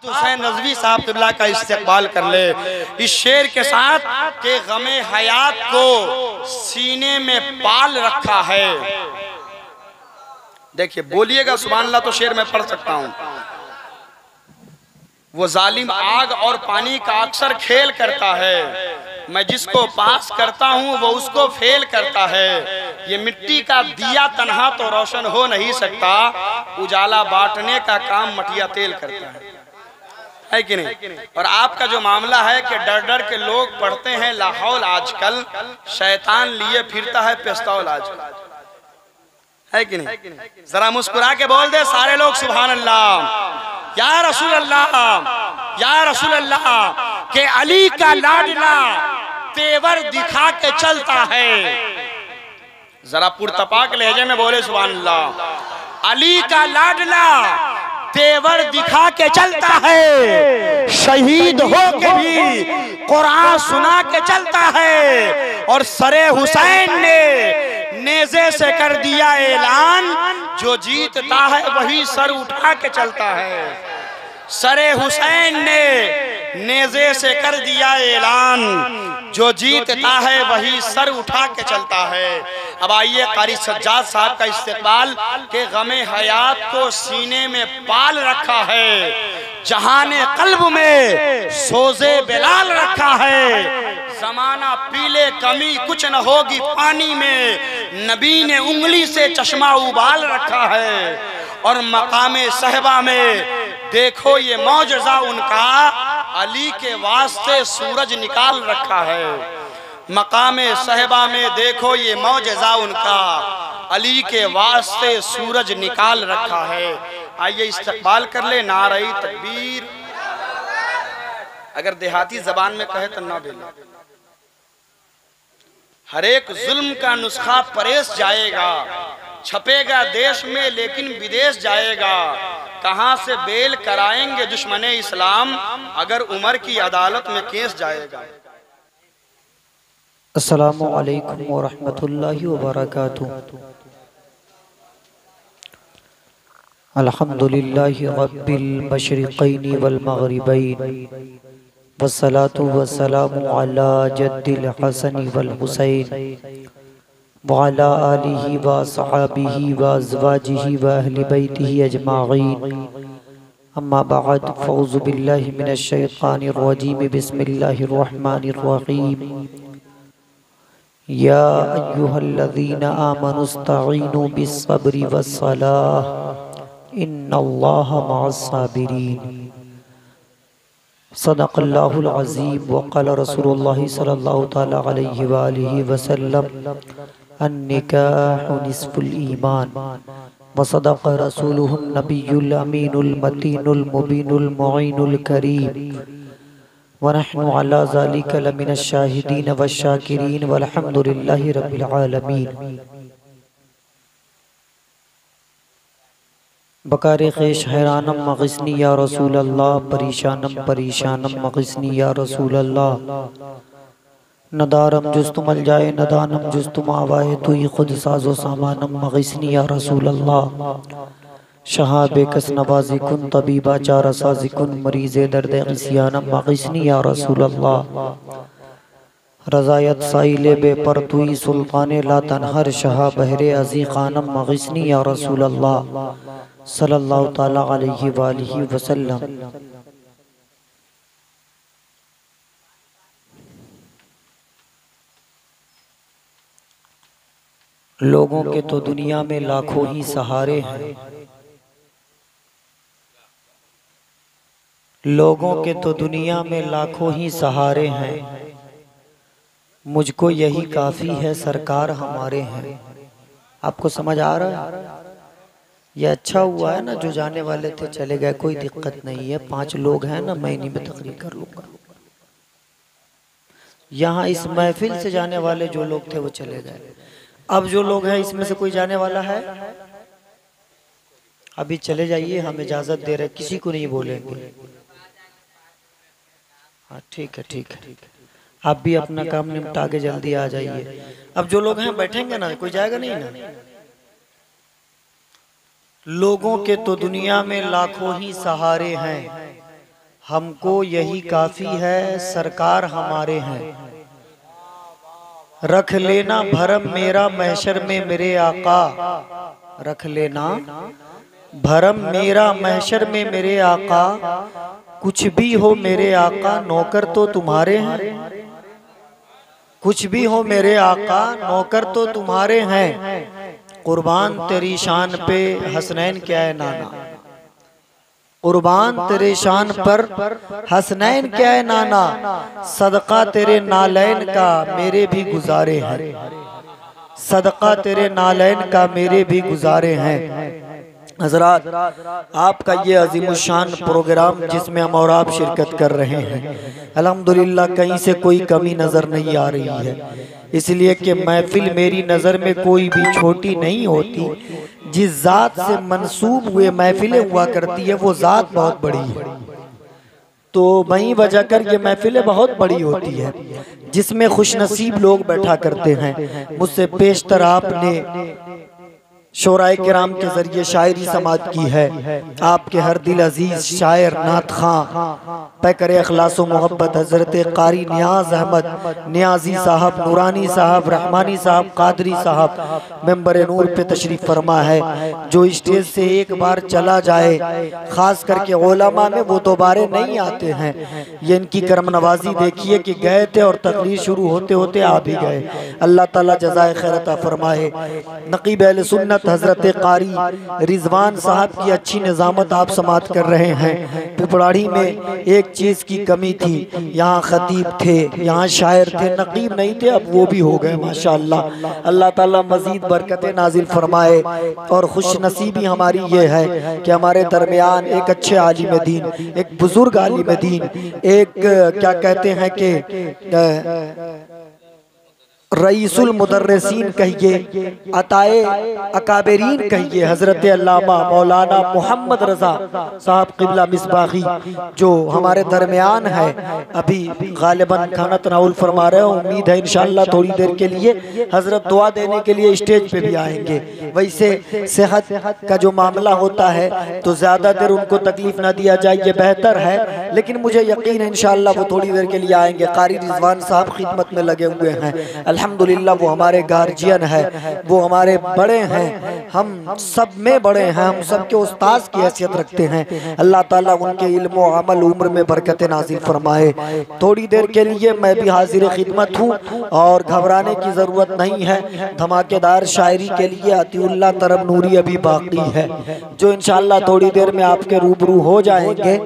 हुसैन रज़वी साहब क़िबला का इस्तेक़बाल कर ले इस शेर के साथ कि गमे हयात को सीने में पाल रखा है। देखिए बोलिएगा सुभान अल्लाह तो शेर मैं पढ़ सकता हूँ। वो जालिम आग और पानी का अक्सर खेल करता है, मैं जिसको पास करता हूँ वो उसको फेल करता है। ये मिट्टी का दिया तन्हा तो रोशन हो नहीं सकता, उजाला बांटने का काम मटिया तेल करता है कि नहीं। और आपका जो मामला है कि डर डर के लोग पढ़ते हैं लाहौल, आजकल शैतान लिए फिरता है पिस्तौल आजकल, है कि नहीं। जरा मुस्कुरा के बोल दे सारे लोग सुभान अल्लाह। या रसूल अल्लाह, या रसूल अल्लाह के अली का लाडला तेवर दिखा के चलता है। जरा पुरतपाक लहजे में बोले सुभान अल्लाह। अली का लाडला तेवर दिखा के चलता है, शहीद हो के भी कुरान सुना के चलता है। और सरे हुसैन ने नेज़े से कर दिया ऐलान, जो जीतता है वही सर उठा के चलता है। सरे हुसैन ने नेज़े से कर दिया ऐलान, जो जीतता है वही सर उठा के चलता है। अब आइए कारी सज्जाद साहब का इस्तेक़बाल के गमे हयात को सीने में पाल रखा है, जहाने कल्ब में सोज़े बिलाल रखा है। ज़माना पीले कमी कुछ न होगी पानी में, नबी ने उंगली से चश्मा उबाल रखा है। और मकामे सहबा में देखो ये मौजज़ा उनका, अली के वास्ते सूरज निकाल रखा है। मकामे सहबा में देखो ये मौजज़ा उनका, अली के वास्ते सूरज निकाल रखा है। आइए इस्तक़बाल कर ले नारे तकबीर। अगर देहाती जबान में कहे तो ना बेला। हर एक जुल्म का नुस्खा परेश जाएगा, छपेगा देश में लेकिन विदेश जाएगा। कहां से बेल कराएंगे दुश्मने इस्लाम, अगर उमर की अदालत में केस जाएगा। अस्सलामु अलैकुम व रहमतुल्लाहि व बरकातुहू। अल्हम्दुलिल्लाहि रब्बिल मशरिक़ैनि वल मग़रिबैनि, वस्सलातु वस्सलामु अला जद्दिल हसनि वल हुसैन व अला आलिहि व अस्हाबिहि व अज़वाजिहि व अहलि बैतिहि अजमाईन। अम्मा बअद, फ़ऊज़ु बिल्लाहि मिनश शैतानिर रजीम, बिस्मिल्लाहिर रहमानिर रहीम। या अय्युहल्लज़ीना आमनुस्तईनु बिस्सब्रि वस्सलाह, इन्नल्लाहा मअस्साबिरीन। सदक़ल्लाहुल अज़ीम व क़ाल रसूलुल्लाहि सल्लल्लाहु तआला अलैहि व आलिहि वसल्लम, अन्निकाहु निस्फ़ुल ईमान। व सदक़ रसूलुहुन नबियुल अमीनुल मतीनुल मुबीनुल मुईनुल करीम। व नहनु अला ज़ालिका लमिनश शाहिदीन वश्शाकिरीन वल्हम्दुलिल्लाहि रब्बिल आलमीन। बकारे ख़ेश हैरानम मग़िस्नी या रसूल अल्लाह, परेशानम परेशानम मग़िस्नी या रसूल अल्लाह। नदारम जुस्तुम अल जाए नदानम जुस्तुम आवाए, तू ही खुद साजो सामानम मग़िस्नी या रसूल अल्लाह। शहाबे कस नवाज़ी कुन तबीबा चारा साज़ी कुन, मरीज़े दर्द ग़िस्यानम मग़िस्नी या रसूल अल्लाह। रज़ायत साइले बेपर तुई सुल्ताने ला तनहर, शहा बहरे अज़ी ख़ानम मग़िस्नी या रसूल अल्लाह सल्लल्लाहु ताला अलैहि वालिहि वसल्लम। लोगों के तो दुनिया में लाखों ही सहारे हैं, लोगों के तो दुनिया में लाखों ही सहारे हैं। मुझको यही काफ़ी है सरकार हमारे हैं। आपको समझ आ रहा है? ये अच्छा हुआ है ना, जो जाने वाले थे चले गए, कोई दिक्कत नहीं है। 5 लोग हैं ना, मैं इन्हीं में तकरीर कर लूँगा। यहाँ इस महफिल से जाने वाले जो लोग थे वो चले गए। अब जो लोग हैं इसमें से कोई जाने वाला है? अभी चले जाइए, हम इजाज़त दे रहे, किसी को नहीं बोलेंगे। हाँ ठीक है, ठीक है। आप भी अपना काम निपटा के जल्दी आ जाइए। अब जो लोग हैं बैठेंगे ना, कोई जाएगा नहीं ना। लोगों के तो दुनिया में लाखों ही सहारे हैं, हमको यही काफी है, सरकार हमारे हैं। रख लेना भरम मेरा महशर में मेरे आका, रख लेना भरम मेरा महशर में मेरे आका। कुछ भी हो मेरे आका नौकर तो तुम्हारे हैं, कुछ भी हो मेरे आका नौकर तो तुम्हारे हैं। कुर्बान तेरी शान पे हसनैन क्या है नाना, कुर्बान तेरे शान पर हसनैन क्या है नाना। सदका तेरे नालैन का मेरे भी गुजारे हैं, सदका तेरे नालैन का मेरे भी गुजारे हैं। हजरात, आपका ये अजीमुशान प्रोग्राम जिसमें हम और आप शिरकत कर रहे हैं, अल्हम्दुलिल्लाह कहीं से कोई कमी नज़र नहीं आ रही है। इसलिए कि महफिल मेरी नज़र में कोई भी छोटी नहीं होती। जिस ज़ात से मंसूब हुए महफिलें हुआ करती है वो ज़ात बहुत बड़ी है। तो वहीं वजह कर ये महफिलें बहुत बड़ी होती है जिसमें खुशनसीब लोग बैठा करते हैं। मुझसे पेशतर आपने शोराए किराम के जरिए शायरी समात की है। आपके हर दिल अजीज शायर नात खां पैकर अखलास व मोहब्बत हजरत कारी नियाज अहमद नियाजी साहब, नूरानी साहब, रहमानी साहब, कादरी साहब मेंबर नूर पे तशरीफ फरमा है। जो स्टेज से एक बार चला जाए, खास करके उलमा में वो दोबारा नहीं आते हैं। ये इनकी करम नवाजी देखिए कि गए थे और तकरीर शुरू होते होते आ भी गए। अल्लाह ताला जज़ाए खैर अता फरमाए। नकीब अहले सुन्नत हजरत कारी रिजवान साहब की अच्छी निजामत आप समात कर रहे हैं। पिपराड़ी में एक चीज की कमी थी, यहाँ खतीब थे, यहाँ शायर थे, नकीब नहीं थे, अब वो भी हो गए माशाअल्लाह। अल्लाह ताला मजीद बरकतें नाजिल फरमाए। और खुश नसीबी हमारी ये है कि हमारे दरमियान एक अच्छे आलिम दीन, एक बुजुर्ग आलिम दीन, एक क्या कहते हैं कि रईसुल मुदर्रिसीन कहिए, अताए अकाबरीन कहिए, हजरत अल्लामा मौलाना मोहम्मद रजा साहब क़िबला मिसबाही जो हमारे दरमियान है। अभी गालिबन खाना तनाउल फरमा रहे हैं। उम्मीद है इंशाअल्लाह थोड़ी देर के लिए हजरत दुआ देने के लिए स्टेज पे भी आएंगे। वैसे सेहत का जो मामला होता है तो ज़्यादा देर उनको तकलीफ ना दिया जाए, ये बेहतर है। लेकिन मुझे यकीन है इंशाअल्लाह वो थोड़ी देर के लिए आएंगे। कारी रिजवान साहब खिदमत में लगे हुए हैं। अल्हम्दुलिल्लाह वो हमारे गार्जियन है, वो हमारे बड़े हैं, हम सब में बड़े हैं, हम सब के उस्ताद की हैसियत रखते हैं। अल्लाह ताला उनके इल्म व अमल उम्र में बरकत नाजिल फरमाए। थोड़ी देर के लिए मैं भी हाजिर खिदमत हूँ और घबराने की ज़रूरत नहीं है। धमाकेदार शायरी के लिए अतीउल्लाह तरम नूरी अभी बाकी है जो इंशाअल्लाह थोड़ी देर में आपके रूबरू हो जाएंगे।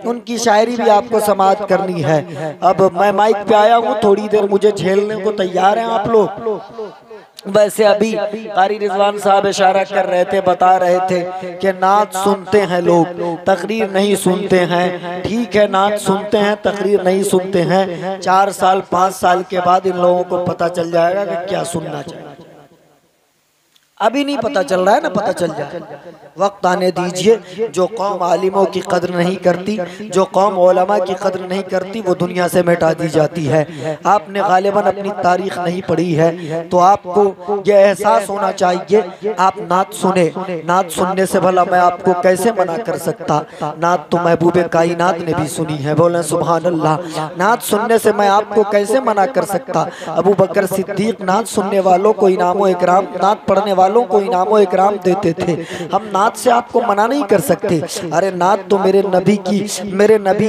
उनकी शायरी भी आपको समाअत करनी है। अब मैं माइक पे आया हूँ, थोड़ी देर मुझे झेलने को तैयार हैं आप लोग। वैसे अभी कारी रिजवान साहब इशारा कर रहे थे, बता रहे थे कि नात सुनते हैं लोग, तकरीर नहीं सुनते हैं। ठीक है, नात सुनते हैं, तकरीर नहीं सुनते हैं। 4 साल 5 साल के बाद इन लोगों को पता चल जाएगा कि क्या सुनना चाहिए। अभी नहीं पता चल रहा है ना, पता चल जाए, वक्त आने दीजिए। जो कौम आलिमों की कद्र नहीं करती, जो कौम उलमा की कद्र नहीं करती, वो दुनिया से मिटा दी जाती है। आपने गालिबन अपनी तारीख नहीं पढ़ी है तो आपको ये एहसास होना चाहिए। आप नात सुने, नात सुनने से भला मैं आपको कैसे मना कर सकता। नात तो महबूब कायनात ने भी सुनी है, बोले सुभान अल्लाह। नात सुनने से मैं आपको कैसे मना कर सकता। अबू बकर सिद्दीक नात सुनने वालों को इनाम व इकराम, नात पढ़ने वालों को इनाम व इकराम देते थे। हम नात से आपको मना नहीं कर सकते। अरे नात तो मेरे नबी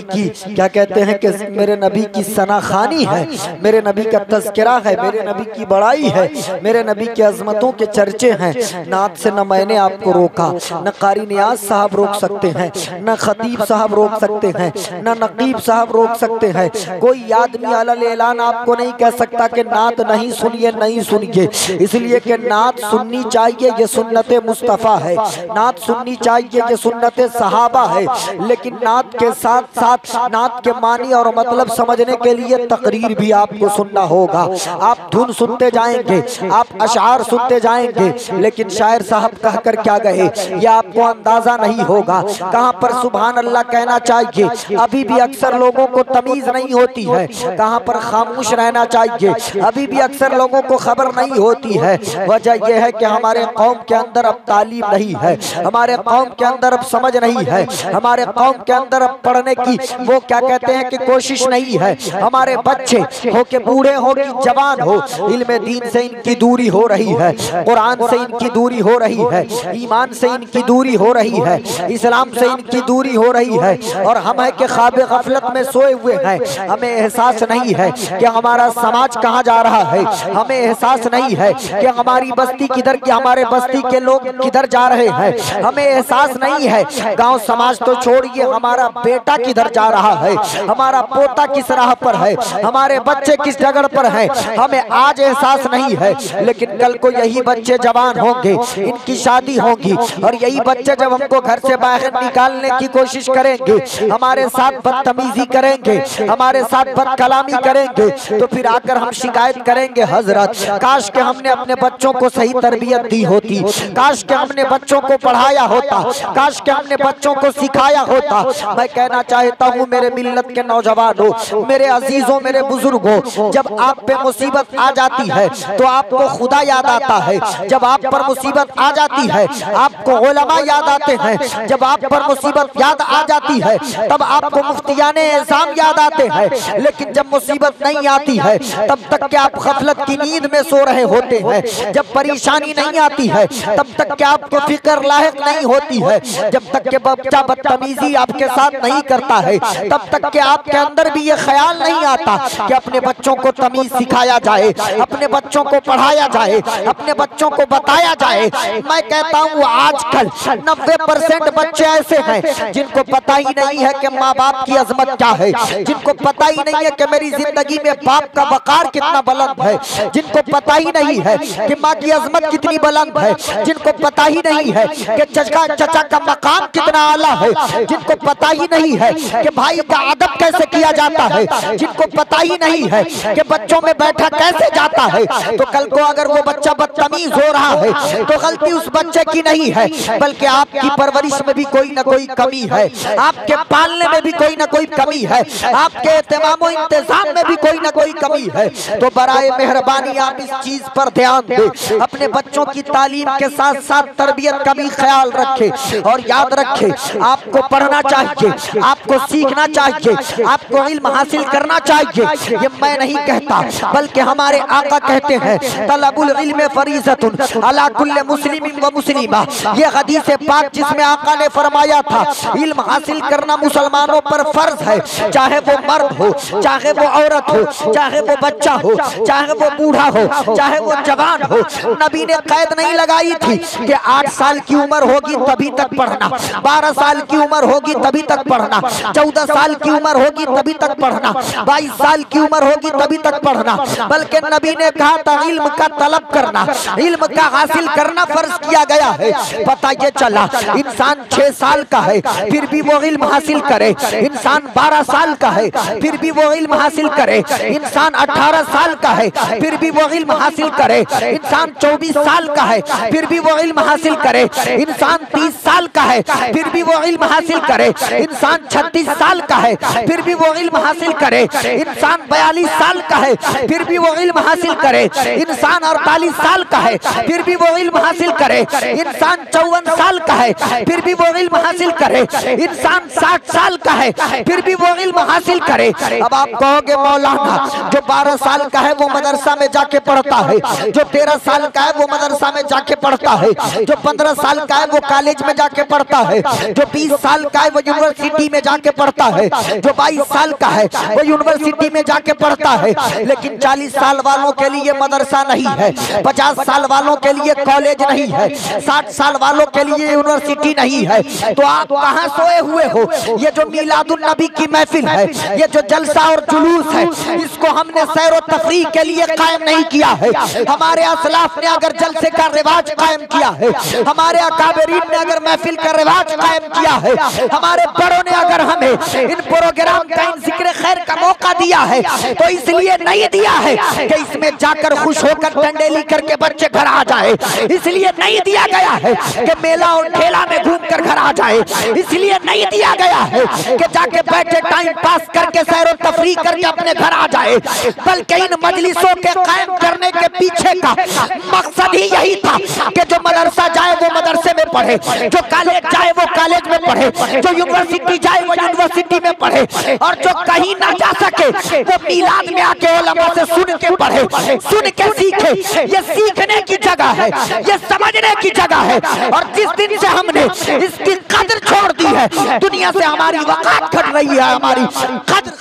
की क्या कहते हैं कि मेरे नबी की सनाखानी है, मेरे नबी का तज़किरा है, मेरे नबी की बड़ाई है, मेरे नबी की अजमतों के चर्चे हैं। नात से न मैंने आपको रोका, न कारी नियाज साहब रोक सकते हैं, न खतीब साहब रोक सकते हैं, न नकीब साहब रोक सकते हैं। कोई आदमी अलल ऐलान आपको नहीं कह सकता कि नात नहीं सुनिए, नहीं सुनिए। इसलिए कि नात सुननी चाहिए, ये सुन्नत मुस्तफ़ा है। नात सुननी चाहिए, ये सुन्नत सहाबा है। लेकिन नात के साथ साथ नात के मानी और मतलब समझने के लिए तकरीर भी आपको सुनना होगा। आप धुन सुनते जाएंगे, आप अशार सुनते जाएंगे, लेकिन शायर साहब कहकर क्या गए ये आपको अंदाजा नहीं होगा। कहाँ पर सुभान अल्लाह कहना चाहिए, अभी भी अक्सर लोगों को तमीज नहीं होती है। कहाँ पर खामोश रहना चाहिए, अभी भी अक्सर लोगों को खबर नहीं होती है। वजह यह है कि हमारे कौम के अंदर अब तालीम नहीं है, हमारे कौम के अंदर अब समझ नहीं है, हमारे कौम के अंदर अब पढ़ने की वो क्या कहते हैं कि कोशिश नहीं है। हमारे बच्चे हो के बूढ़े हो कि जवान हो, इल्म दीन से इनकी दूरी हो रही है, कुरान से इनकी दूरी हो रही है, ईमान से इनकी दूरी हो रही है, इस्लाम से इनकी दूरी हो रही है। और हम है कि ख्वाब गफलत में सोए हुए हैं, हमें एहसास नहीं है कि हमारा समाज कहाँ जा रहा है, हमें एहसास नहीं है कि हमारी बस्ती किधर की, हमारे बस्ती के लोग किधर जा रहे हैं, हमें एहसास नहीं है गांव समाज तो छोड़िए, हमारा बेटा किधर जा रहा है, हमारा पोता किस राह पर है, हमारे बच्चे किस जगह पर है, हमें आज एहसास नहीं है। लेकिन कल को यही बच्चे जवान होंगे, इनकी शादी होगी, और यही बच्चे जब हमको घर से बाहर निकालने की कोशिश करेंगे, हमारे साथ बदतमीजी करेंगे, हमारे साथ बदकलामी करेंगे, तो फिर आकर हम शिकायत करेंगे, हजरत काश के हमने अपने बच्चों को सही तरबियत दी होती, काश के हमने बच्चों को पढ़ाया होता, काश के हमने बच्चों को सिखाया होता। मैं कहना चाहता हूँ मेरे मिल्लत के नौजवानों, मेरे अजीजों, मेरे बुजुर्गों, जब आप पे मुसीबत आ जाती है तो आपको खुदा याद आता है, जब आप पर मुसीबत आ जाती है आपको उलमा याद आते हैं, जब आप पर मुसीबत याद आ जाती है तब आपको मुफ्तियाने एज़ाम याद आते हैं। लेकिन जब मुसीबत नहीं आती है तब तक के आप गफलत की नींद में सो रहे होते हैं, जब परेशानी नहीं आती है तब तक के आपको फिक्र लायक नहीं होती है, जब तक के बच्चा बदतमीजी आपके साथ नहीं करता है तब तक के आपके अंदर भी ये ख्याल नहीं आता कि अपने बच्चों को तमीज सिखाया जाए, अपने बच्चों को पढ़ाया जाए, अपने बच्चों को बताया जाए। मैं कहता हूँ आजकल 90% बच्चे ऐसे हैं जिनको पता ही नहीं है कि माँ बाप की अजमत क्या है, जिनको पता ही नहीं है कि मेरी जिंदगी में बाप का वकार कितना बुलंद है, जिनको पता ही नहीं है कि माँ की अजमत कितनी बुलंद है, जिनको पता ही नहीं है कि चचा का मकाम कितना आला है, जिनको पता ही नहीं है कि भाई का अदब कैसे किया जाता है, जिनको पता ही नहीं है कि बच्चों में बैठा कैसे जाता है। तो कल को अगर वो बच्चा बदतमीज हो रहा है तो गलती उस बच्चे की नहीं है, बल्कि आपकी परवरिश में भी कोई ना कोई कमी है, आपके पालने में भी कोई ना कोई कमी है, आपके एहतमाम इंतजाम में भी कोई ना कोई कमी है। तो बराए मेहरबानी आप इस चीज पर ध्यान दें, अपने बच्चों की तालीम के साथ साथ तरबियत का भी ख्याल रखें। और याद रखें आपको पढ़ना चाहिए, आपको सीखना चाहिए, आपको इल्म हासिल करना चाहिए। ये मैं नहीं कहता बल्कि हमारे आका कहते हैं तलबुल इल्म फरीज़तुन अला कुल्ले मुस्लिमिन व मुस्लिमा। ये हदीस पाक जिसमें आका ने फरमाया था इल्म हासिल करना मुसलमानों पर फर्ज है, चाहे वो मर्द हो, चाहे वो औरत हो, चाहे वो बच्चा हो, चाहे वो बूढ़ा हो, चाहे वो जवान हो। नबी ने कैद नहीं लगाई थी कि 8 साल की उम्र होगी तभी तक पढ़ना, 12 साल की उम्र होगी तभी तक पढ़ना, 14 साल की उम्र होगी तभी तक पढ़ना, 22 साल की उम्र होगी तभी तक पढ़ना। बल्कि नबी ने कहा था इल्म का तलब करना, इल्म का हासिल करना फर्ज किया गया है। पता ये चला इंसान 6 साल का है फिर भी वो इल्म हासिल करे, इंसान 12 साल का है फिर भी वो इल्म हासिल करे, इंसान 18 साल का है फिर भी वो इल्म हासिल करे, इंसान 24 साल का है फिर भी वो इल्म हासिल करे, इंसान 30 साल का है फिर भी वो इल्म हासिल करे, इंसान 36 साल का है फिर भी वो इल्म हासिल करे, इंसान 42 साल का है फिर भी वो इल्म हासिल करे, इंसान 48 साल का है फिर भी वो इल्म हासिल करे, इंसान 54 साल का है फिर भी वो इल्म हासिल करे, इंसान 60 साल का है फिर भी वो इल्म हासिल करे। अब आप कहोगे मौलाना जो 12 साल का है वो मदरसा में जाके पढ़ता है, जो 13 साल का है वो मदरसा में जाके पढ़ता है, जो 15 साल का है वो कॉलेज में जाके पढ़ता है, जो 20 साल का है वो यूनिवर्सिटी में जाके पढ़ता है, जो 22 साल का है वो यूनिवर्सिटी में जाके पढ़ता है। लेकिन 40 साल वालों के लिए मदरसा नहीं है, 50 साल वालों के लिए कॉलेज नहीं है, 60 साल वालों के लिए यूनिवर्सिटी नहीं है। तो आप कहाँ सोए हुए हो? ये जो मीलादुन नबी की महफिल है, ये जो जलसा और जुलूस है, इसको हमने सैर और तफरीह के लिए कायम नहीं किया है। हमारे असलाफ ने अगर जलसे का रिवाज कायम किया है, हमारे अकाबरीन ने अगर महफिल का रिवाज कायम किया है, हमारे बड़ों ने अगर हमें इन प्रोग्राम का, इन जिक्र खैर का मौका दिया है, तो इसलिए नहीं दिया है कि इसमें जाकर खुश होकर डंडेली करके बच्चे घर आ जाए, इसलिए नहीं दिया गया है कि मेला और ठेला में घूम कर घर आ जाए, इसलिए नहीं दिया गया है कि जाके बैठे टाइम पास करके सैर और तफरीह करके अपने घर आ जाए। बल्कि इन मजलिसों के कायम करने के पीछे का मकसद ही यही था कि जो मदरसा जाए वो मदरसे में पढ़े, जो कॉलेज जाए वो कॉलेज में पढ़े, जो यूनिवर्सिटी जाए वो यूनिवर्सिटी में पढ़े, और जो कहीं ना जा सके वो मीलाद में आके उलमा से सुन के पढ़े, सुन के सीखे। ये सीखने की जगह है, ये समझने की जगह है। और जिस दिन से हमने इसकी कदर छोड़ दी है, दुनिया से हमारी वकात घट रही है, हमारी कदर।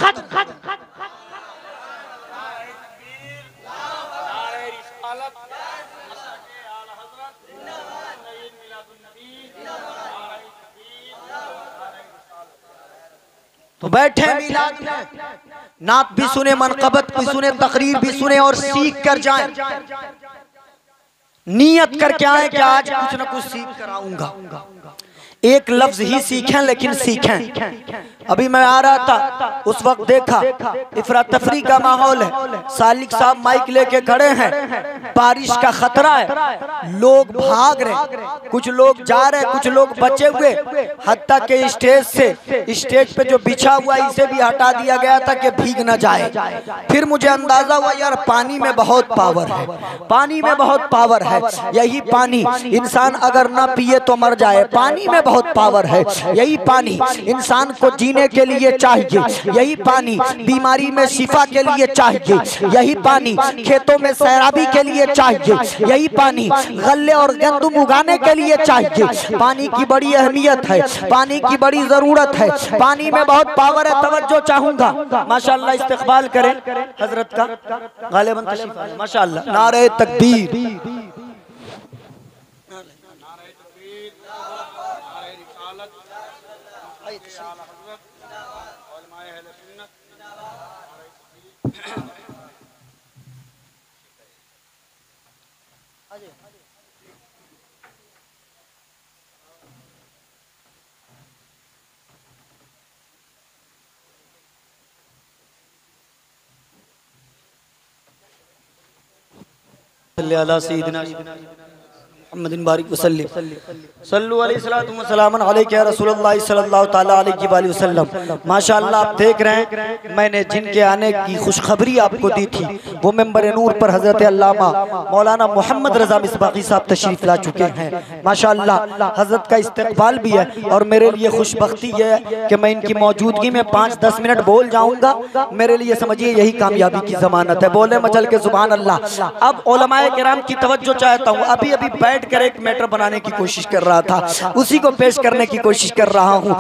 तो बैठे मीलाद में, नात भी सुने, मनकबत भी सुने, तकरीर भी सुने और सीख कर जाएं। नियत करके आए कि आज कुछ न कुछ सीख कर आऊंगा। एक लफ्ज ही सीखें, लेकिन सीखें। अभी मैं आ रहा था, उस वक्त देखा इफरा तफरी का माहौल है, सालिक साहब माइक लेके खड़े हैं, बारिश का खतरा है, लोग भाग रहे, कुछ लोग जा रहे, कुछ लोग बचे हुए, हत्ता के स्टेज पे जो बिछा हुआ इसे भी हटा दिया गया था कि भीग न जाए। फिर मुझे अंदाजा हुआ यार पानी में बहुत पावर है, पानी में बहुत पावर है। यही पानी इंसान अगर न पिए तो मर जाए, पानी में बहुत पावर है। यही पानी इंसान को जीने के लिए चाहिए, यही पानी बीमारी में शिफा के लिए चाहिए, यही पानी खेतों में सैराबी के लिए चाहिए, यही पानी गल्ले और गंदम उगाने के लिए चाहिए। पानी की बड़ी अहमियत है, पानी की बड़ी जरूरत है, पानी में बहुत पावर है। तवज्जो चाहूंगा, माशाअल्लाह इस्तकबाल करें हजरत का, गालिबन तशरीफ आए, माशाअल्लाह। नारे तकबीर, अल्लाह सय्यदना मुहम्मदिन बारिक वसल्लम सल्लल्लाहु अलैहि वसल्लम अलैहि रसूलुल्लाह सल्लल्लाहु तआला अलैहि वसल्लम। माशाअल्लाह आप देख रहे हैं, मैंने जिनके आने की खुशखबरी आपको दी थी वो मेंबर नूर पर हजरत अल्लामा मौलाना मोहम्मद रजा मिसबाकी साहब तशरीफ ला चुके हैं। माशाअल्लाह हजरत का इस्तकबाल भी है और मेरे लिए खुशबख्ती ये है कि मैं इनकी मौजूदगी में 5-10 मिनट बोल जाऊंगा। मेरे लिए समझिए यही कामयाबी की जमानत है। बोले मचल के सुभान अल्लाह। अब उलमाए किराम की तवज्जो चाहता हूँ। अभी अभी बैठ कर एक मैटर बनाने की कोशिश कर रहा था, उसी को पेश करने की कोशिश कर रहा हूँ।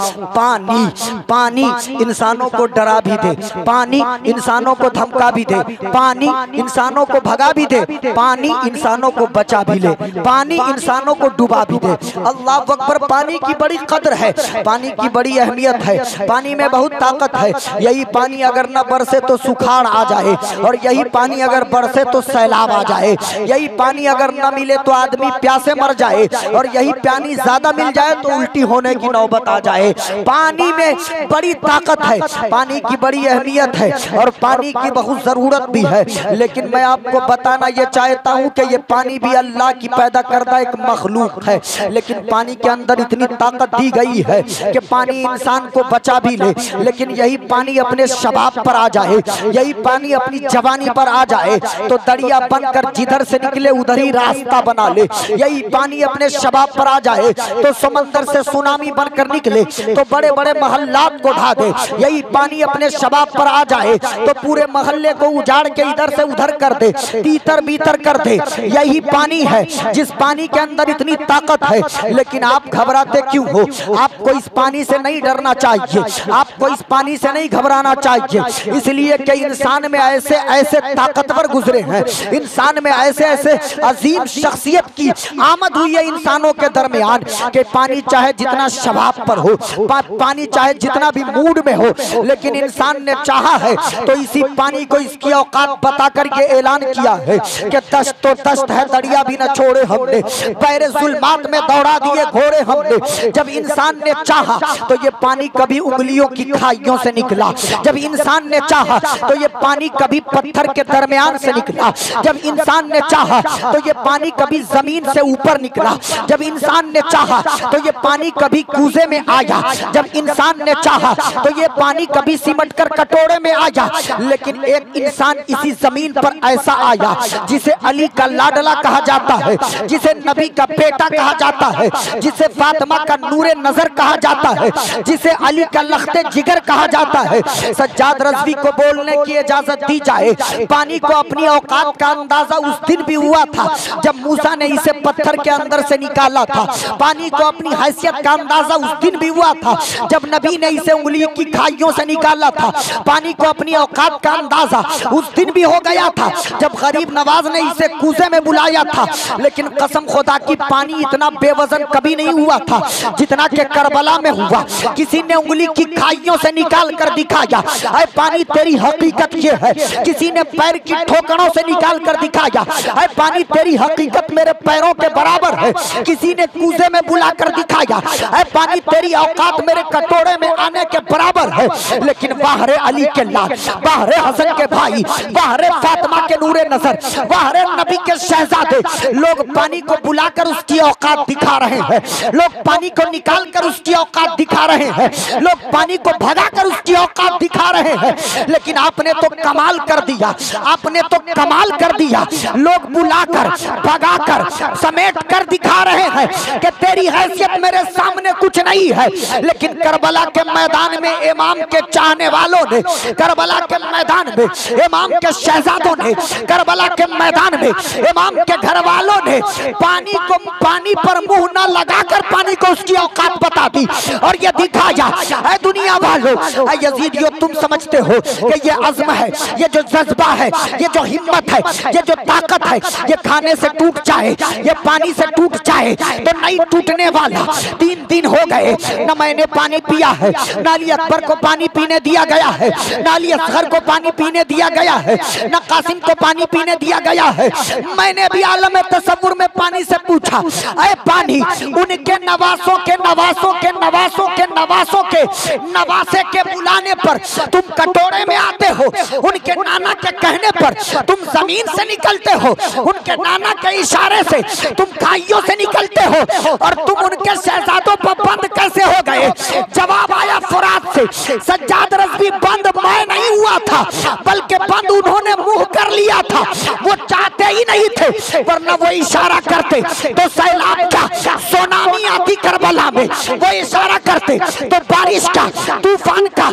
पानी इंसानों को डरा भी दे, पानी इंसानों को धमका भी दे, पानी इंसानों को भगा भी दे, पानी इंसानों को बचा भी ले, पानी इंसानों को डुबा भी दे। अल्लाह अकबर। पानी की बड़ी कदर है, पानी की बड़ी अहमियत है, पानी में बहुत ताकत है। यही पानी अगर न बरसे तो सुखाड़ आ जाए, और यही पानी अगर बरसे तो सैलाब आ जाए। यही पानी अगर न मिले तो आदमी प्यासे मर जाए, और यही पानी ज्यादा मिल जाए तो उल्टी होने की नौबत आ जाए। पानी में बड़ी ताकत है, पानी की बड़ी अहमियत है, और पानी की बहुत जरूरत भी है। लेकिन मैं आपको बताना ये चाहता हूँ कि ये पानी भी अल्लाह की पैदा करदा एक मखलूक है, लेकिन पानी के अंदर इतनी ताकत दी गई है कि पानी इंसान को बचा भी ले। लेकिन यही पानी अपने शबाब पर आ जाए, यही पानी अपनी जवानी पर आ जाए तो दरिया बनकर जिधर से निकले उधर ही रास्ता बना ले। यही पानी अपने शबाब पर आ जाए तो समंदर से सुनामी बनकर निकले तो बड़े बड़े महल्लात को ढा दे। यही पानी अपने शबाब पर आ जाए तो पूरे मोहल्ले को उजाड़ के इधर से उधर कर दे, तीतर बीतर कर दे। यही पानी है जिस पानी के अंदर इतनी ताकत है। लेकिन आप घबराते क्यों हो? आपको इस पानी से नहीं डरना चाहिए, आपको इस पानी से नहीं घबराना चाहिए। इसलिए कि इंसान में ऐसे ऐसे ताकतवर गुजरे हैं, इंसान में ऐसे ऐसे अजीम शख्सियत की आमद हुई है इंसानों के दरमियान कि पानी चाहे जितना शबाब पर हो, पानी चाहे जितना भी मूड में हो, लेकिन इंसान ने चाहा है तो इसी पानी को इसकी औकात बता कर ये ऐलान किया है कि दश्त तो दश्त है, दरिया भी न छोड़े हमने, पैरे जुल्मात में दौड़ा दिए घोड़े हमने। जब इंसान ने चाहा तो ये पानी कभी उंगलियों की खाइयों से निकला, जब इंसान ने चाहा तो ये पानी कभी पत्थर के दरमियान से निकला, जब इंसान ने चाहा तो ये पानी कभी जमीन से ऊपर निकला। जब इंसान ने चाहा तो ये पानी कभी कूजे में आया, जब इंसान ने चाहा तो ये पानी कभी सिमट कर कटोरे में आया। लेकिन एक इंसान इसी जमीन पर ऐसा आया जिसे अली का लाडला कहा जाता है, जिसे नबी का बेटा कहा जाता है, जिसे फातिमा का नूरे नजर कहा जाता है, जिसे अली का लख्ते जिगर कहा जाता है। सज्जाद रज़वी को बोलने की इजाजत दी जाए। पानी को अपनी औकात का अंदाजा उस दिन भी हुआ था जब मूसा ने इसे पत्थर के अंदर से निकाला था। पानी को अपनी हैसियत का अंदाजा उस दिन भी हुआ था जब नबी ने इसे उंगली की खाइयों से निकाला था। पानी को अपनी औकात का अंदाजा उस दिन भी हो गया था जब गरीब नवाज ने इसे कूजे में बुलाया था। लेकिन कसम खुदा की पानी इतना बेवजन कभी नहीं हुआ था जितना कि करबला में हुआ। किसी ने उंगली की खाइयों से निकाल कर दिखाया, ऐ पानी तेरी हकीकत ये है। किसी ने पैर की ठोकरों से निकाल कर दिखाया, ऐ पानी तेरी हकीकत मेरे पैरों के बराबर है। किसी ने कूजे में बुलाकर दिखाया, ऐ पानी तेरी औकात मेरे कटोरे में आने के बराबर है। लेकिन बाहरे अली के लाल, बाहरे हसन के भाई, बाहरे फातिमा के नूरे नजर, बाहरे नबी के शहजादे, लोग पानी को बुलाकर उसकी औकात दिखा रहे हैं, लोग पानी को निकाल कर उसकी औकात दिखा रहे हैं, लोग पानी को भगाकर उसकी औकात दिखा रहे हैं। लेकिन आपने तो कमाल कर दिया, आपने तो कमाल कर दिया। लोग बुलाकर भगाकर समेट कर दिखा रहे हैं कि तेरी हैसियत मेरे सामने कुछ नहीं है। लेकिन करबला के मैदान में इमाम के चाहने वालों ने, करबला के मैदान में इमाम के शहजादों ने, करबला के मैदान में इमाम के घर वालों ने पानी को, पानी पर मुंह न लगाकर पानी को उसकी औकात बता दी और ये दिखाया, ऐ दुनिया वालों, ऐ यजीदियों, तुम समझते हो कि ये अज़्म है, ये जो जज्बा है, ये जो हिम्मत है, ये जो ताकत है, ये खाने से टूट जाए, ये पानी से टूट जाए तो नहीं टूटने वाला। 3 दिन हो गए न मैंने पानी पिया है, न अली अकबर को पानी पीने दिया गया है, न अली असगर को पानी पीने दिया गया है, न कासिम को पानी पीने दिया गया है। मैंने भी आलम तसव्वुर में पानी से पूछा, ऐ पानी, उनके नवासों के नवासों के नवासों के नवासों के नवासे के बुलाने पर तुम कटोरे में आते हो, उनके नाना के कहने पर तुम जमीन से निकलते हो, उनके नाना के इशारे से तुम खाइयों से निकलते हो, और तुम उनके शहजादों पर बंद कैसे हो गए? जवाब आया फुरात से, सज्जाद रज़वी बंद मैं नहीं हुआ था, बल्कि बंद उन्होंने मुंह कर लिया था। वो चाहते ही नहीं थे, वरना वो इशारा करते तो सैलाब का, सुनामी आती करबला में, वो इशारा करते तो बारिश का, तूफान का,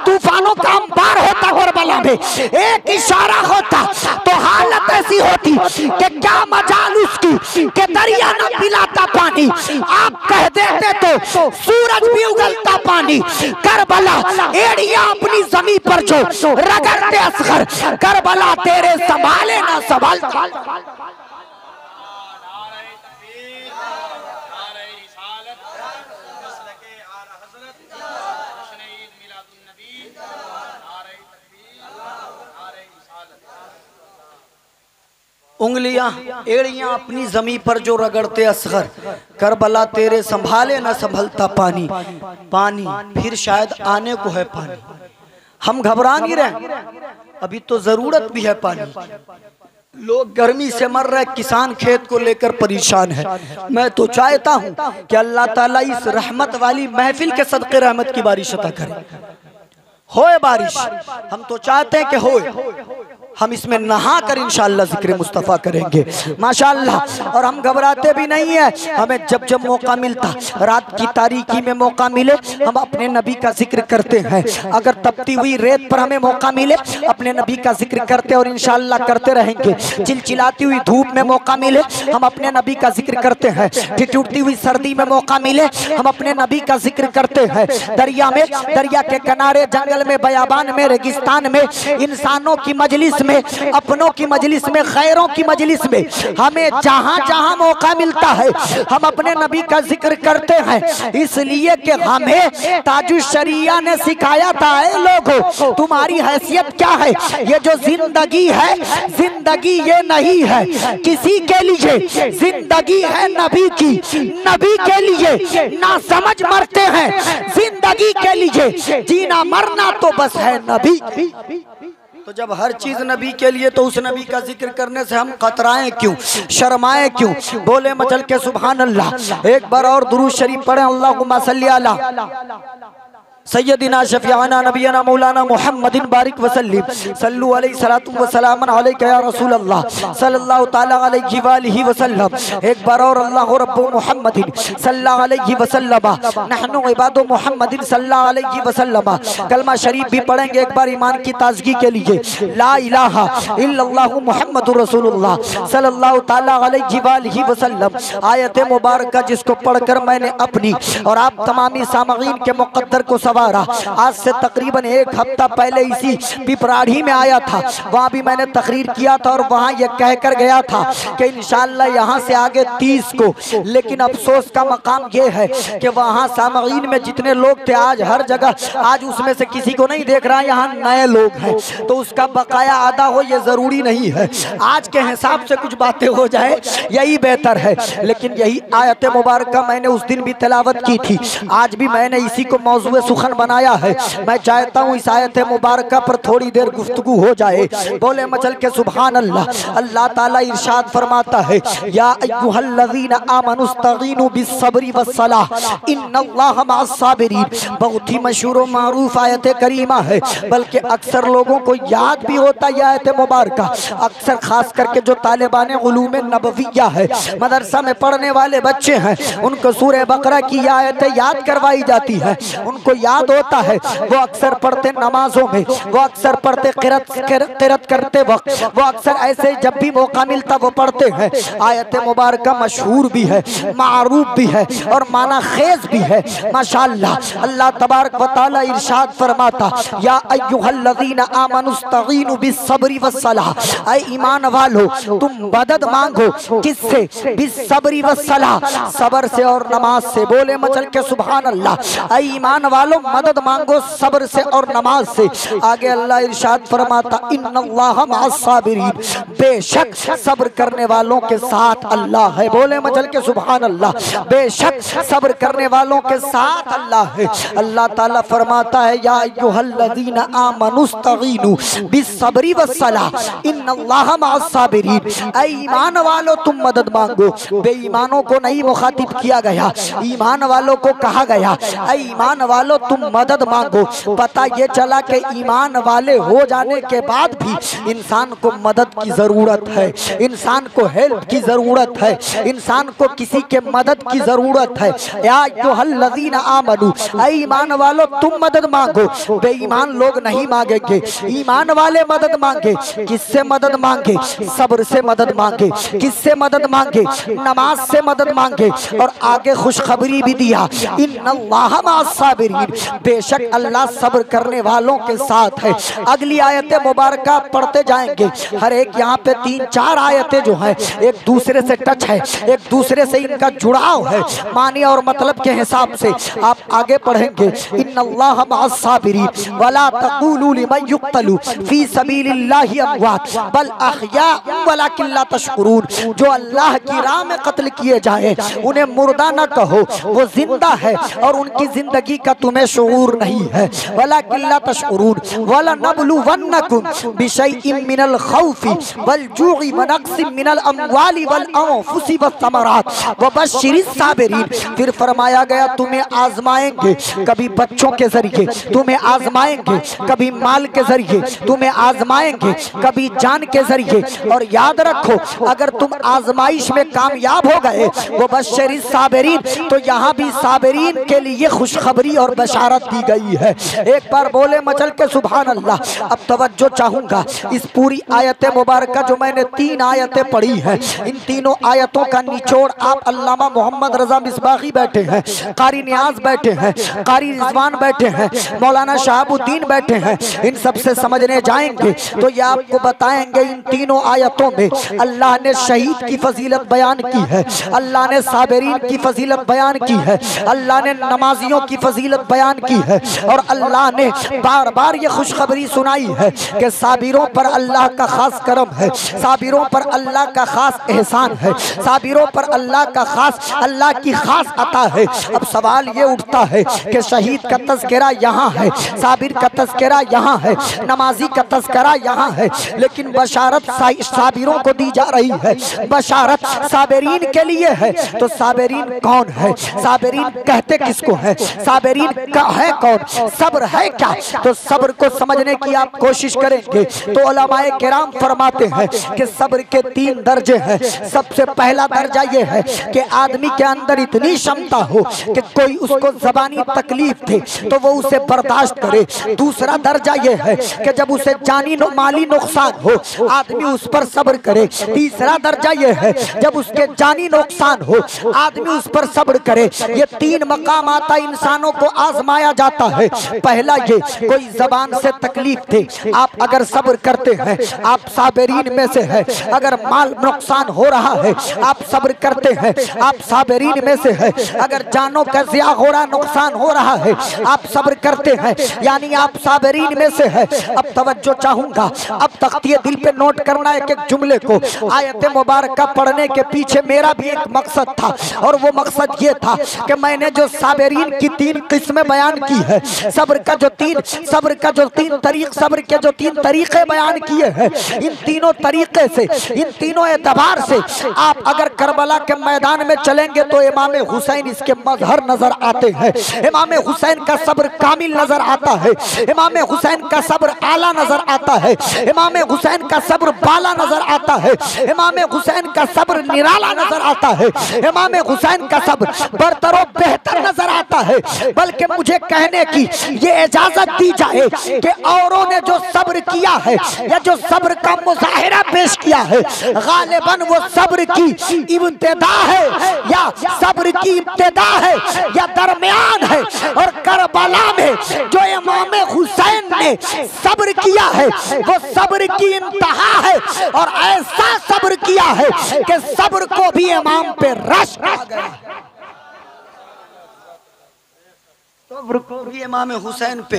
तूफानों का अंबार होता करबला में। एक इशारा होता तो हालत ऐसी होती कि क्या मजाल उसकी कि दरिया न पिलाता पानी, आप कह देते तो सूरज भी उगलता पानी। करबला एड़िया अपनी जमीन पर जो रगड़ते असगर, करबला तेरे संभाले ना संभालता। उंगलियां एड़ियां अपनी जमीन पर जो रगड़ते असगर, करबला तेरे संभाले न संभलता पानी। पानी फिर शायद आने को है पानी, हम घबरा नहीं रहे, अभी तो जरूरत भी है पानी। लोग गर्मी से मर रहे, किसान खेत को लेकर परेशान है। मैं तो चाहता हूं कि अल्लाह ताला इस रहमत वाली महफिल के सदके रहमत की बारिश अता करे। होए बारिश, हम तो चाहते हैं कि होए, हम इसमें नहा कर इंशाअल्लाह जिक्र मुस्तफ़ा करेंगे माशाअल्लाह। और हम घबराते भी नहीं है, हमें जब जब मौका मिलता, रात की तारीकी में मौका मिले, हम अपने नबी का जिक्र करते हैं। अगर तपती हुई रेत पर हमें मौका मिले, अपने नबी का जिक्र करते और इंशाअल्लाह करते रहेंगे। चिलचिलाती हुई धूप में मौका मिले, हम अपने नबी का जिक्र करते हैं। ठिठुरती हुई सर्दी में मौका मिले, हम अपने नबी का जिक्र करते हैं। दरिया में, दरिया के किनारे, जंगल में, बयाबान में, रेगिस्तान में, इंसानों की मजलिस में, अपनों की मजलिस में, खैरों की मजलिस में, हमें जहां जहां मौका मिलता है हम अपने नबी का जिक्र करते हैं। इसलिए कि हमें ताजुश शरिया ने सिखाया था, लोगों तुम्हारी हैसियत क्या है? ये जो जिंदगी है, जिंदगी ये नहीं है किसी के लिए, जिंदगी है नबी की, नबी के लिए ना समझ मरते हैं, जिंदगी के लिए जीना मरना तो बस है नबी। तो जब हर चीज नबी के लिए तो उस नबी का जिक्र करने से हम कतराएं क्यों, शर्माएं क्यों? बोले मचल के सुभान अल्लाह। एक बार और दुरूद शरीफ पढ़े, अल्लाहुम्मा सल्ली अला सैयदिना शफीआना नबीना मौलाना मुहम्मदिन बारिक वसल्लिम सल्लु अलैहि सलातु व सलामन अलैका या रसूल अल्लाह सल्लल्लाहु तआला अलैहि व आलिहि वसल्लम। एक बार और अल्लाहु रब्बु मुहम्मदिन सल्लल्लाहु अलैहि वसल्लम नहनु इबादु मुहम्मदिन सल्लल्लाहु अलैहि वसल्लम। कलमा शरीफ भी पढ़ेंगे एक बार ईमान की ताजगी के लिए। ला इलाहा इल्लल्लाहु मुहम्मदुर रसूलुल्लाह सल्लल्लाहु तआला अलैहि व आलिहि वसल्लम। आयत मुबारक जिसको पढ़कर मैंने अपनी और आप तमामी सामईन के मुकद्दर को आज से तकरीबन एक हफ्ता पहले इसी पिपराड़ी में आया था, वहाँ भी मैंने तकरीर किया था और वहाँ ये कहकर गया था कि इंशाअल्लाह यहाँ से आगे 30 को। लेकिन अफसोस का मकाम ये है कि वहाँ सामईन में जितने लोग थे आज हर जगह आज उसमें से किसी को नहीं देख रहा, यहाँ नए लोग हैं तो उसका बकाया अदा हो ये ज़रूरी नहीं है। आज के हिसाब से कुछ बातें हो जाए यही बेहतर है। लेकिन यही आयत मुबारक मैंने उस दिन भी तिलावत की थी, आज भी मैंने इसी को मौजूए सुखन बनाया है। मैं चाहता हूँ इस आयत मुबारक पर थोड़ी देर गुफ्तगू हो जाए। बोले मचल के सुभान अल्लाह। अल्लाह ताला इरशाद फरमाता है, या अय्युहल्लज़ीना आमनुस्तगीनु बिस्सब्रि वस्सलाह इन्नल्लाहा मअस्साबिरीन। बहुत ही मशहूर और मारूफ आयत करीमा है, बल्कि अक्सर लोगों को याद भी होता है आयत मुबारक। अक्सर खास करके जो तालिबान उलूम नबविया है, मदरसा में पढ़ने वाले बच्चे हैं, उनको सूरह बकरा की आयत याद करवाई जाती है, उनको याद होता है। वो अक्सर पढ़ते नमाजों में, वो अक्सर पढ़ते किरत करते वक्त, वो अक्सर ऐसे जब भी मौका मिलता वो पढ़ते हैं। आयत मुबारक मशहूर भी है, मारूफ भी है और माना खेज भी है माशाअल्लाह। अल्लाह तबारक व तआला इरशाद फरमाता, या अय्युहल्लज़ीना आमनुस्तगीनु बिस्सब्रि वस्सलाह। ऐ ईमान वालो तुम मदद मांगो, किससे? बिस्सब्रि वस्सलाह, सब्र से और नमाज से। बोले मचल के सुभान अल्लाह। ऐ ईमान वालो मदद मांगो सब्र से और नमाज से। आगे अल्लाह इरशाद फरमाता, इन्नल्लाहा मअस्साबिरीन, बेशक सब्र करने वालों के साथ अल्लाह है। बोले मचल के सुभान अल्लाह। बेशक सब्र करने वालों के साथ अल्लाह है। अल्लाह ताला फरमाता है, या अय्युहल्लज़ीना आमनुस्तगीनु बिस्सब्रि वस्सलाह इन्नल्लाहा मअस्साबिरीन। ऐ ईमान वालों तुम मदद मांगो। बेईमानों को नहीं मुखातिब किया गया, ईमान वालों को कहा गया, ऐ ईमान वालों तुम मदद मांगो। पता ये चला कि ईमान वाले हो जाने के बाद भी इंसान को मदद की जरूरत है, इंसान को हेल्प की जरूरत है, इंसान को किसी के मदद की जरूरत है। या अय्युहल्लज़ीना आमनू, ऐ ईमान वालों तुम मदद मांगो। बेईमान लोग नहीं मांगेंगे, ईमान वाले मदद मांगे। किससे मदद मांगे? सब्र से मदद मांगे। किससे मदद मांगे? नमाज से मदद मांगे। और आगे खुशखबरी भी दिया, इन्नल्लाहा मअस्साबिरीन, बेशक अल्लाह सब्र करने वालों के साथ है। अगली आयतें मुबारक पढ़ते जाएंगे, हर एक यहाँ पे 3-4 आयतें जो हैं एक दूसरे से टच है, एक दूसरे से इनका जुड़ाव है मानी और मतलब के हिसाब से। आप आगे पढ़ेंगे, इन्नल्लाहा मअस्साबिरीन वला तक़ूलू लिमन युक़तलू फी सबीलिल्लाहि अमवात बल अहयाउन वलाकिन ला तशकुरून। जो अल्लाह की राह में कत्ल किए जाए उन्हें मुर्दा न कहो, वो जिंदा है और उनकी जिंदगी का तुम्हें शऊर नहीं है। वलाकिन ला तशकुरून वला नबलुवन्नकुम बिशैइन मिनल खौफि वल जूइ व नक्सिम मिनल अमवालि वल अनफुसि वस्समरात वबश्शिरिस साबिरीन। फिर फरमाया गया तुम्हें आजमाएंगे, कभी बच्चों के जरिए तुम्हें आजमाएंगे, कभी माल के जरिए तुम्हें आजमाएंगे, कभी जान के जरिए। और याद रखो अगर तुम आजमाइश में कामयाब हो गए वो बश्शिरिस साबिरीन, तो यहाँ भी साबिरीन के लिए खुशखबरी और बशारत दी गई है। एक बार बोले मचल के सुभान अल्लाह। अब तवज्जो चाहूंगा इस पूरी आयत मुबारक जो मैंने 3 आयतें पढ़ी हैं, इन तीनों आयतों का निचोड़ आप अल्लामा मोहम्मद रजा मिसबाही बैठे हैं, कारी नियाज बैठे हैं, कारी रिजवान बैठे हैं, मौलाना शहाबुद्दीन बैठे हैं, इन सबसे समझने जाएंगे तो ये आपको बताएंगे इन तीनों आयतों में अल्लाह ने शहीद की फजीलत बयान की है, अल्लाह ने साबिरीन की फजीलत बयान की है, अल्लाह ने नमाजियों की फजीलत बयान बयान की है और अल्लाह ने बार बार ये खुशखबरी सुनाई है कि साबिरों पर अल्लाह का खास करम है, साबिरों पर अल्लाह का खास एहसान है, साबिरों पर अल्लाह का खास, अल्लाह की खास अता है। अब सवाल ये उठता है कि शहीद का तज़किरा यहाँ है, साबिर का तज़किरा यहाँ है, नमाजी का तज़किरा यहाँ है, लेकिन बशारत साबिरों को दी जा रही है, बशारत साबिरीन के लिए है। तो साबिरीन कौन है? साबिरीन कहते किसको है? साबिरीन का है कौन? सब्र है क्या? तो सब्र को समझने की आप कोशिश करेंगे तो उलमाए किराम फरमाते हैं कि सब्र के 3 दर्जे हैं। सबसे पहला दर्जा ये है कि आदमी के अंदर इतनी क्षमता हो कि कोई उसको ज़बानी तकलीफ दे तो वो उसे बर्दाश्त करे। दूसरा दर्जा ये है कि जब उसे जानी माली नुकसान हो आदमी उस पर सब्र करे। तीसरा दर्जा ये है जब उसके जानी नुकसान हो आदमी उस पर सब्र करे। ये 3 मकाम आता इंसानों को आजमाया जाता है। पहला ये, कोई जबान से तकलीफ दे आप अगर सब्र करते हैं आप साबिरीन में से है। अगर माल नुकसान हो रहा है आप सब्र करते हैं आप साबिरीन में से है। अगर जानों का ज़िया हो रहा नुकसान हो रहा है आप सब्र करते हैं यानी आप साबिरीन में से है। अब तवज्जो चाहूंगा, अब तख्तिए दिल पे नोट करना एक एक जुमले को। आयत मुबारका पढ़ने के पीछे मेरा भी एक मकसद था और वो मकसद ये था कि मैंने जो साबिरीन की 3 किस्में बयान की है, सब्र का जो 3 तरीके बयान किए हैं, इन तीनों तरीके से, इन तीनों एतबार से आप अगर करबला के मैदान में चलेंगे तो इमाम हुसैन इसके मजहर नजर आते हैं। इमाम हुसैन का सब्र कामिल नजर आता है, इमाम हुसैन का सब्र आला नजर आता है, इमाम हुसैन का सब्र बाला नजर आता है, इमाम हुसैन का सब्र निराला नजर आता है, इमाम हुसैन का सब्र बरतरो बेहतर नजर आता है। बल्कि मुझे कहने की ये इजाजत दी जाए कि औरों ने जो सब्र किया है या जो सब्र का मुजाहिरा पेश किया है गालिबन वो सब्र की इब्तिदा है या सब्र की इब्तिदा है या दरमियान है। और करबला में जो इमाम हुसैन ने सब्र किया है वो सब्र की इंतहा है और ऐसा सब्र किया है कि सब्र को भी इमाम पे रश आ गया। सब्र को भी इमाम हुसैन पे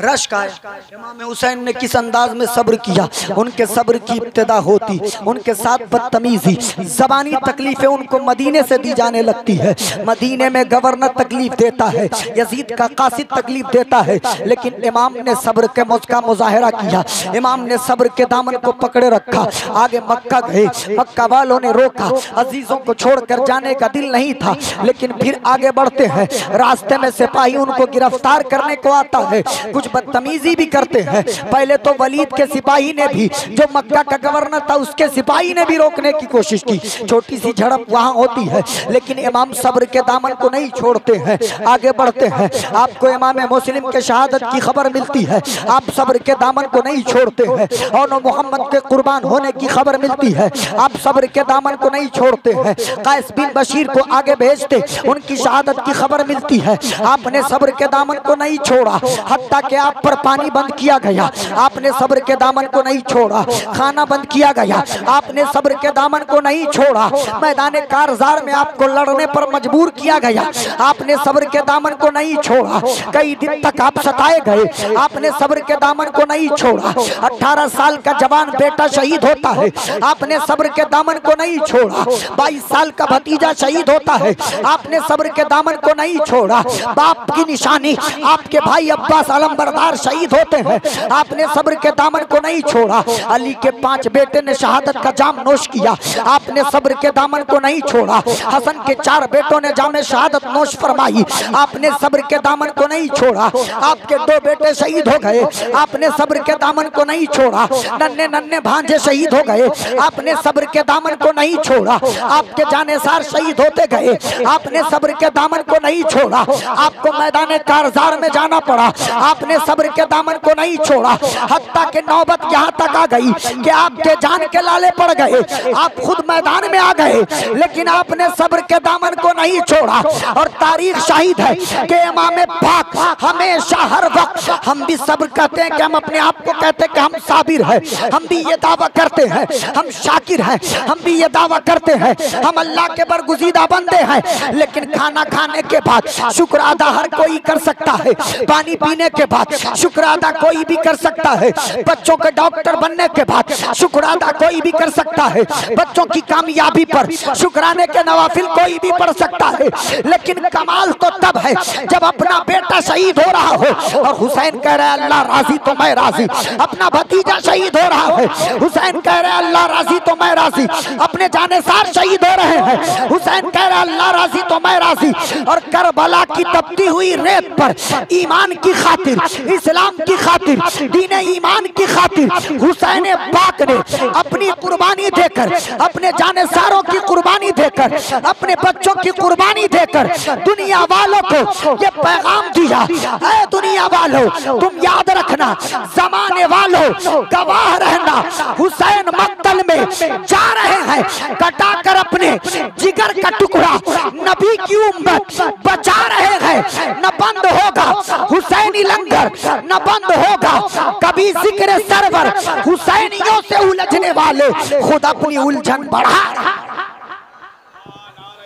रश का इमाम हुसैन ने किस अंदाज में सब्र किया। उनके सब्र की इब्तिदा होती उनके साथ बदतमीजी, जबानी तकलीफें उनको मदीने से दी जाने लगती है। मदीने में गवर्नर तकलीफ देता है, यजीद का कासिद तकलीफ देता है, लेकिन इमाम ने सब्र के का मुजाहिरा किया। इमाम ने सब्र के दामन को पकड़े रखा। आगे मक्का गए, मक्का वालों ने रोका, अजीजों को छोड़कर जाने का दिल नहीं था, लेकिन फिर आगे बढ़ते हैं। रास्ते में सिपाही को गिरफ्तार करने को आता है, कुछ बदतमीजी भी करते हैं। पहले तो वलीद के सिपाही ने भी, जो मक्का का गवर्नर था उसके सिपाही ने भी रोकने की कोशिश की। छोटी सी झड़प वहां होती है, लेकिन इमाम सब्र के दामन को नहीं छोड़ते हैं, आगे बढ़ते हैं। आपको इमाम मुस्लिम के शहादत की खबर मिलती है, आप सब्र के दामन को नहीं छोड़ते हैं। और मोहम्मद के कुर्बान होने की खबर मिलती है, आप सब्र के दामन को नहीं छोड़ते हैं। कैस बिन बशीर को आगे भेजते, उनकी शहादत की खबर मिलती है, आपने सब्र के दामन को नहीं छोड़ा। हत्ता के आप पर पानी बंद किया गया, आपने सब्र के दामन को नहीं छोड़ा। खाना बंद किया गया, आपने सब्र के दामन को नहीं छोड़ा। मैदान कारजार में आपको लड़ने पर मजबूर किया गया, आपने सब्र के दामन को नहीं छोड़ा। कई दिन तक आप सताए गए, आपने सब्र के दामन को नहीं छोड़ा। 18 साल का जवान बेटा शहीद होता है, आपने सब्र के दामन को नहीं छोड़ा। 22 साल का भतीजा शहीद होता है, आपने सब्र के दामन को नहीं छोड़ा। बाप की निशानी आपके भाई अब्बास अलमबरदार शहीद होते हैं, आपने सब्र के दामन को नहीं छोड़ा। अली के 5 बेटे ने शहादत का जाम नोश किया, आपने सब्र के दामन को नहीं छोड़ा। हसन के 4 बेटों ने जाम शहादत नोश फरमाई, आपने सब्र के दामन को नहीं छोड़ा। आपके 2 बेटे शहीद हो गए, आपने सब्र के दामन को नहीं छोड़ा। नन्हे नन्हे भांजे शहीद हो गए, आपने सब्र के दामन को नहीं छोड़ा। आपके जानेसार शहीद होते गए, आपने सब्र के दामन को नहीं छोड़ा। आपको मैदान कारजार में जाना पड़ा, आपने सब्र के दामन को नहीं छोड़ा। हत्ता के नौबत यहाँ तक आ गई कि आपके जान के लाले पड़ गए, आप खुद मैदान में आ गए, लेकिन आपने सब्र के दामन को नहीं छोड़ा। और तारीख शाहिद है कि इमाम पाक हमेशा हर वक्त, हम भी सब्र कहते हैं कि हम अपने आप को कहते हैं कि हम साबिर हैं, हम भी ये दावा करते हैं हम शाकिर हैं, हम भी ये दावा करते हैं हम अल्लाह के बरगुज़ीदा बंदे हैं, लेकिन खाना खाने के बाद शुक्र अदा हर कोई कोई कर सकता है, पानी पीने के बाद शुक्र अदा कोई भी कर सकता है, बच्चों के डॉक्टर बनने के बाद शुक्र अदा कोई भी कर सकता है, बच्चों की कामयाबी पर शुक्राने के नवाफिल कोई भी पढ़ सकता है। लेकिन कमाल तो तब है जब अपना बेटा शहीद हो रहा हो और हुसैन कह रहा है अल्लाह राजी तो मैं राजी, अपना भतीजा शहीद हो रहा है, हुसैन कह रहा है अल्लाह राजी तो मैं राजी, अपने जानेसार शहीद हो रहे हैं, हुसैन कह रहा है अल्लाह राजी तो मैं राजी। और करबला की तपती हुई रेत पर ईमान की खातिर, इस्लाम की खातिर, दीन ईमान की खातिर हुसैन पाक ने अपनी कुर्बानी देकर, अपने जानेसारों की कुर्बानी देकर, अपने बच्चों की कुर्बानी देकर दुनिया वालों को ये पैगाम दिया, ऐ दुनिया वालों तुम याद रखना, जमाने वालों गवाह रहना, हुसैन मक्तल में जा रहे हैं, कटाकर अपने जिगर का टुकड़ा नबी की उम्मत बचा रहे हैं, न बंद होगा हुसैनी लंगर, न बंद होगा कभी जिक्र सरवर, हुसैनियों से उलझने वाले खुद अपनी उलझन बढ़ा रहा।